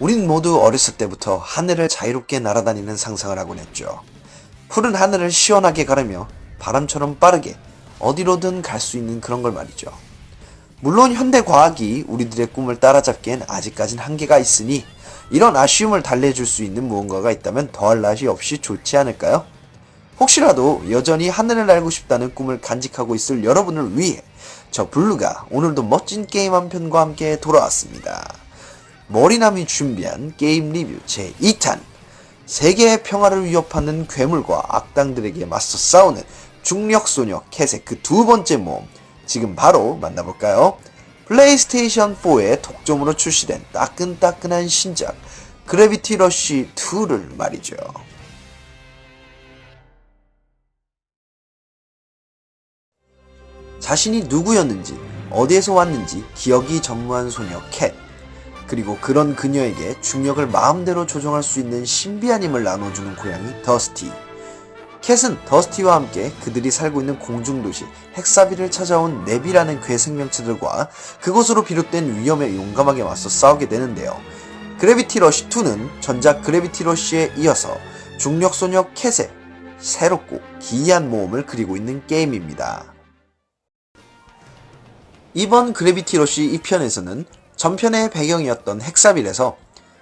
우린 모두 어렸을 때부터 하늘을 자유롭게 날아다니는 상상을 하곤 했죠. 푸른 하늘을 시원하게 가르며 바람처럼 빠르게 어디로든 갈 수 있는 그런 걸 말이죠. 물론 현대 과학이 우리들의 꿈을 따라잡기엔 아직까진 한계가 있으니 이런 아쉬움을 달래줄 수 있는 무언가가 있다면 더할 나위 없이 좋지 않을까요? 혹시라도 여전히 하늘을 날고 싶다는 꿈을 간직하고 있을 여러분을 위해 저 블루가 오늘도 멋진 게임 한 편과 함께 돌아왔습니다. 머리남이 준비한 게임 리뷰 제2탄, 세계의 평화를 위협하는 괴물과 악당들에게 맞서 싸우는 중력소녀 캣의 그 두 번째 모험, 지금 바로 만나볼까요? 플레이스테이션 4의 독점으로 출시된 따끈따끈한 신작 그래비티 러쉬 2를 말이죠. 자신이 누구였는지, 어디에서 왔는지 기억이 전무한 소녀 캣, 그리고 그런 그녀에게 중력을 마음대로 조정할 수 있는 신비한 힘을 나눠주는 고양이 더스티. 캣은 더스티와 함께 그들이 살고 있는 공중도시 헥사비를 찾아온 넵이라는 괴 생명체들과 그곳으로 비롯된 위험에 용감하게 맞서 싸우게 되는데요. 그래비티 러쉬 2는 전작 그래비티 러쉬에 이어서 중력소녀 캣의 새롭고 기이한 모험을 그리고 있는 게임입니다. 이번 그래비티 러쉬 2편에서는 전편의 배경이었던 헥사빌에서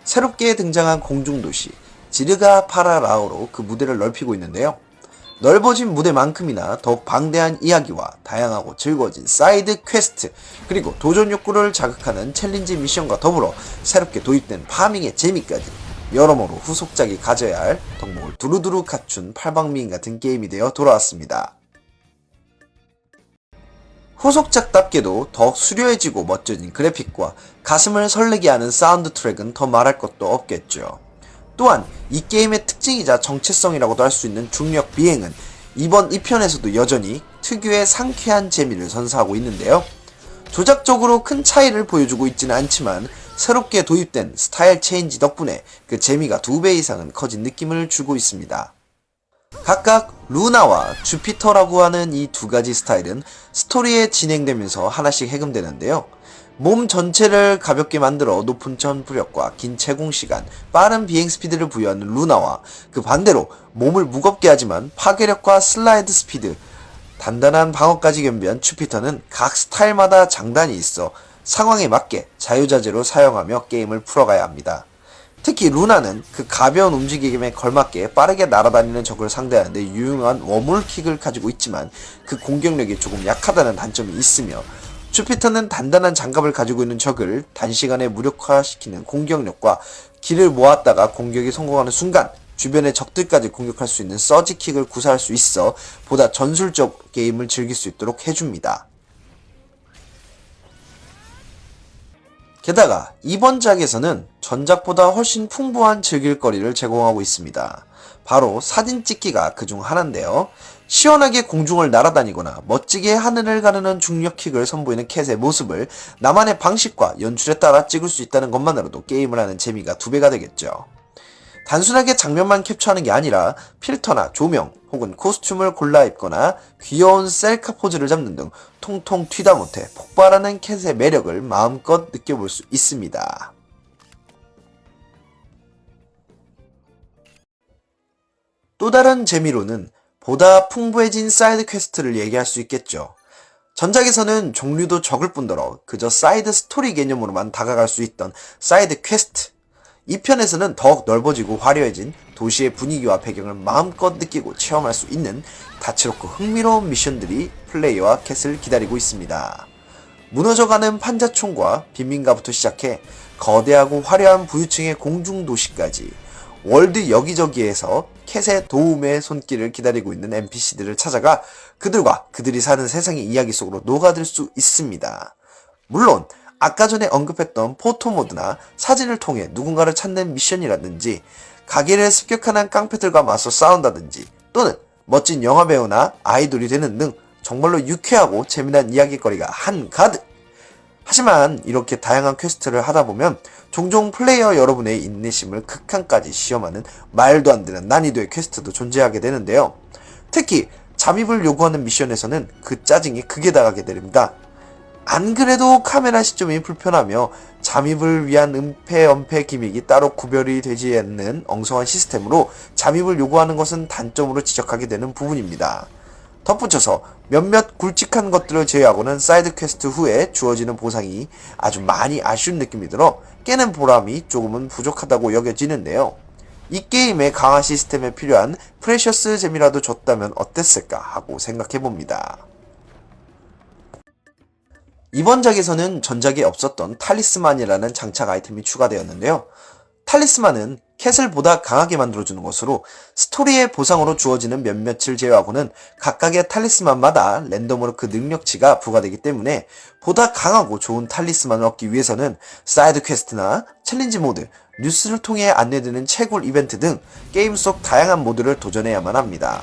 새롭게 등장한 공중도시 지르가 파라라오로 그 무대를 넓히고 있는데요. 넓어진 무대만큼이나 더욱 방대한 이야기와 다양하고 즐거워진 사이드 퀘스트, 그리고 도전 욕구를 자극하는 챌린지 미션과 더불어 새롭게 도입된 파밍의 재미까지 여러모로 후속작이 가져야 할 덕목을 두루두루 갖춘 팔방미인 같은 게임이 되어 돌아왔습니다. 후속작답게도 더욱 수려해지고 멋져진 그래픽과 가슴을 설레게 하는 사운드 트랙은 더 말할 것도 없겠죠. 또한 이 게임의 특징이자 정체성이라고도 할 수 있는 중력 비행은 이번 2편에서도 여전히 특유의 상쾌한 재미를 선사하고 있는데요. 조작적으로 큰 차이를 보여주고 있지는 않지만 새롭게 도입된 스타일 체인지 덕분에 그 재미가 2배 이상은 커진 느낌을 주고 있습니다. 각각 루나와 주피터라고 하는 이 두 가지 스타일은 스토리에 진행되면서 하나씩 해금되는데요. 몸 전체를 가볍게 만들어 높은 점프력과 긴 채공시간, 빠른 비행 스피드를 부여하는 루나와 그 반대로 몸을 무겁게 하지만 파괴력과 슬라이드 스피드, 단단한 방어까지 겸비한 주피터는 각 스타일마다 장단이 있어 상황에 맞게 자유자재로 사용하며 게임을 풀어가야 합니다. 특히 루나는 그 가벼운 움직임에 걸맞게 빠르게 날아다니는 적을 상대하는데 유용한 워물킥을 가지고 있지만 그 공격력이 조금 약하다는 단점이 있으며, 주피터는 단단한 장갑을 가지고 있는 적을 단시간에 무력화시키는 공격력과 기를 모았다가 공격이 성공하는 순간 주변의 적들까지 공격할 수 있는 서지킥을 구사할 수 있어 보다 전술적 게임을 즐길 수 있도록 해줍니다. 게다가 이번 작에서는 전작보다 훨씬 풍부한 즐길거리를 제공하고 있습니다. 바로 사진 찍기가 그중 하나인데요. 시원하게 공중을 날아다니거나 멋지게 하늘을 가르는 중력킥을 선보이는 캣의 모습을 나만의 방식과 연출에 따라 찍을 수 있다는 것만으로도 게임을 하는 재미가 2배가 되겠죠. 단순하게 장면만 캡처하는 게 아니라 필터나 조명 혹은 코스튬을 골라 입거나 귀여운 셀카 포즈를 잡는 등 통통 튀다 못해 폭발하는 캣의 매력을 마음껏 느껴볼 수 있습니다. 또 다른 재미로는 보다 풍부해진 사이드 퀘스트를 얘기할 수 있겠죠. 전작에서는 종류도 적을 뿐더러 그저 사이드 스토리 개념으로만 다가갈 수 있던 사이드 퀘스트, 이 편에서는 더욱 넓어지고 화려해진 도시의 분위기와 배경을 마음껏 느끼고 체험할 수 있는 다채롭고 흥미로운 미션들이 플레이어와 캣을 기다리고 있습니다. 무너져가는 판자촌과 빈민가부터 시작해 거대하고 화려한 부유층의 공중도시까지 월드 여기저기에서 캣의 도움의 손길을 기다리고 있는 NPC들을 찾아가 그들과 그들이 사는 세상의 이야기 속으로 녹아들 수 있습니다. 물론 아까 전에 언급했던 포토모드나 사진을 통해 누군가를 찾는 미션이라든지 가게를 습격하는 깡패들과 맞서 싸운다든지 또는 멋진 영화배우나 아이돌이 되는 등 정말로 유쾌하고 재미난 이야기거리가 한가득! 하지만 이렇게 다양한 퀘스트를 하다보면 종종 플레이어 여러분의 인내심을 극한까지 시험하는 말도 안 되는 난이도의 퀘스트도 존재하게 되는데요. 특히 잠입을 요구하는 미션에서는 그 짜증이 극에 달하게 됩니다. 안 그래도 카메라 시점이 불편하며 잠입을 위한 은폐 기믹이 따로 구별이 되지 않는 엉성한 시스템으로 잠입을 요구하는 것은 단점으로 지적하게 되는 부분입니다. 덧붙여서 몇몇 굵직한 것들을 제외하고는 사이드 퀘스트 후에 주어지는 보상이 아주 많이 아쉬운 느낌이 들어 깨는 보람이 조금은 부족하다고 여겨지는데요. 이 게임의 강화 시스템에 필요한 프레셔스 잼이라도 줬다면 어땠을까 하고 생각해봅니다. 이번 작에서는 전작에 없었던 탈리스만이라는 장착 아이템이 추가되었는데요. 탈리스만은 캣을보다 강하게 만들어주는 것으로 스토리의 보상으로 주어지는 몇몇을 제외하고는 각각의 탈리스만마다 랜덤으로 그 능력치가 부과되기 때문에 보다 강하고 좋은 탈리스만을 얻기 위해서는 사이드 퀘스트나 챌린지 모드, 뉴스를 통해 안내되는 채굴 이벤트 등 게임 속 다양한 모드를 도전해야만 합니다.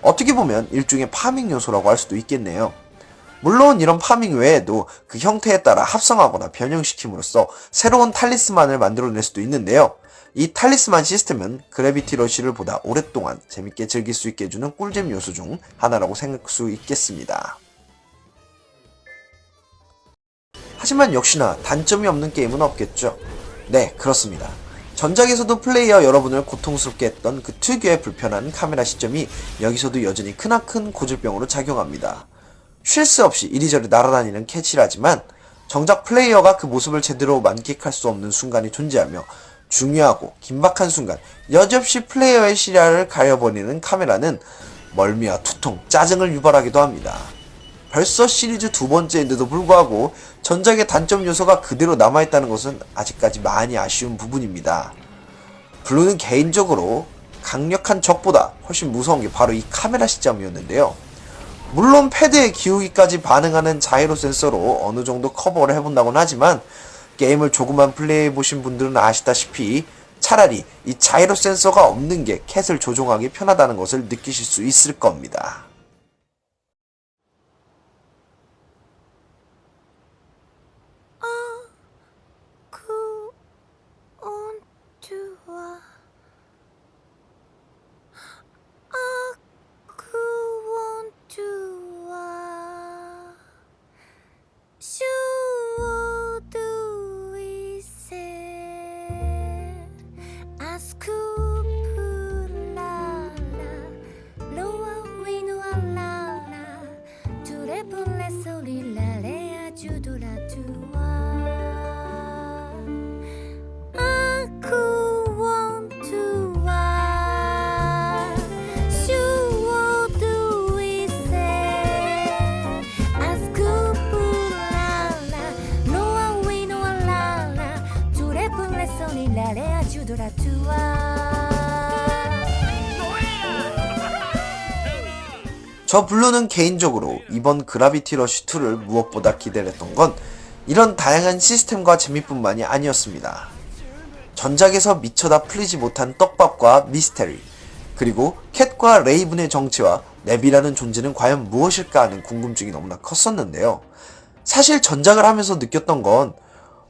어떻게 보면 일종의 파밍 요소라고 할 수도 있겠네요. 물론 이런 파밍 외에도 그 형태에 따라 합성하거나 변형시킴으로써 새로운 탈리스만을 만들어낼 수도 있는데요. 이 탈리스만 시스템은 그래비티 러쉬를 보다 오랫동안 재밌게 즐길 수 있게 해주는 꿀잼 요소 중 하나라고 생각할 수 있겠습니다. 하지만 역시나 단점이 없는 게임은 없겠죠. 네, 그렇습니다. 전작에서도 플레이어 여러분을 고통스럽게 했던 그 특유의 불편한 카메라 시점이 여기서도 여전히 크나큰 고질병으로 작용합니다. 쉴 새 없이 이리저리 날아다니는 캣이라지만 정작 플레이어가 그 모습을 제대로 만끽할 수 없는 순간이 존재하며 중요하고 긴박한 순간 여지없이 플레이어의 시야를 가려버리는 카메라는 멀미와 두통, 짜증을 유발하기도 합니다. 벌써 시리즈 두 번째인데도 불구하고 전작의 단점 요소가 그대로 남아있다는 것은 아직까지 많이 아쉬운 부분입니다. 블루는 개인적으로 강력한 적보다 훨씬 무서운 게 바로 이 카메라 시점이었는데요. 물론 패드의 기울기까지 반응하는 자이로 센서로 어느 정도 커버를 해본다고는 하지만 게임을 조금만 플레이해보신 분들은 아시다시피 차라리 이 자이로 센서가 없는 게 캣을 조종하기 편하다는 것을 느끼실 수 있을 겁니다. 저 블루는 개인적으로 이번 그라비티 러쉬 2를 무엇보다 기대를 했던 건 이런 다양한 시스템과 재미뿐만이 아니었습니다. 전작에서 미쳐다 풀리지 못한 떡밥과 미스테리, 그리고 캣과 레이븐의 정체와 랩이라는 존재는 과연 무엇일까 하는 궁금증이 너무나 컸었는데요. 사실 전작을 하면서 느꼈던 건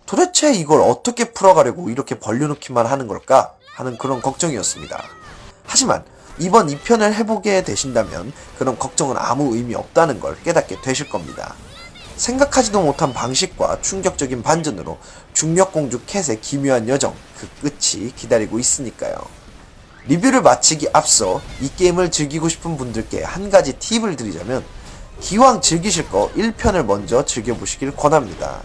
도대체 이걸 어떻게 풀어가려고 이렇게 벌려놓기만 하는 걸까 하는 그런 걱정이었습니다. 하지만 이번 2편을 해보게 되신다면 그런 걱정은 아무 의미 없다는 걸 깨닫게 되실 겁니다. 생각하지도 못한 방식과 충격적인 반전으로 중력공주 캣의 기묘한 여정, 그 끝이 기다리고 있으니까요. 리뷰를 마치기 앞서 이 게임을 즐기고 싶은 분들께 한 가지 팁을 드리자면 기왕 즐기실 거 1편을 먼저 즐겨보시길 권합니다.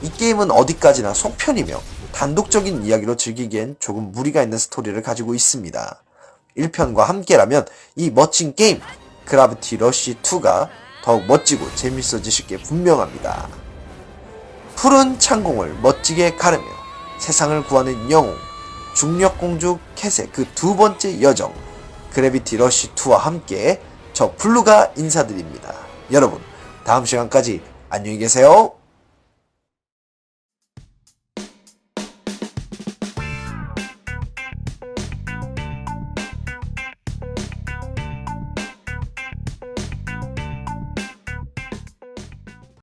이 게임은 어디까지나 속편이며 단독적인 이야기로 즐기기엔 조금 무리가 있는 스토리를 가지고 있습니다. 1편과 함께라면 이 멋진 게임 그라비티 러쉬 2가 더욱 멋지고 재밌어지실 게 분명합니다. 푸른 창공을 멋지게 가르며 세상을 구하는 영웅 중력공주 캣의 그 두 번째 여정 그래비티 러쉬 2와 함께 저 블루가 인사드립니다. 여러분 다음 시간까지 안녕히 계세요.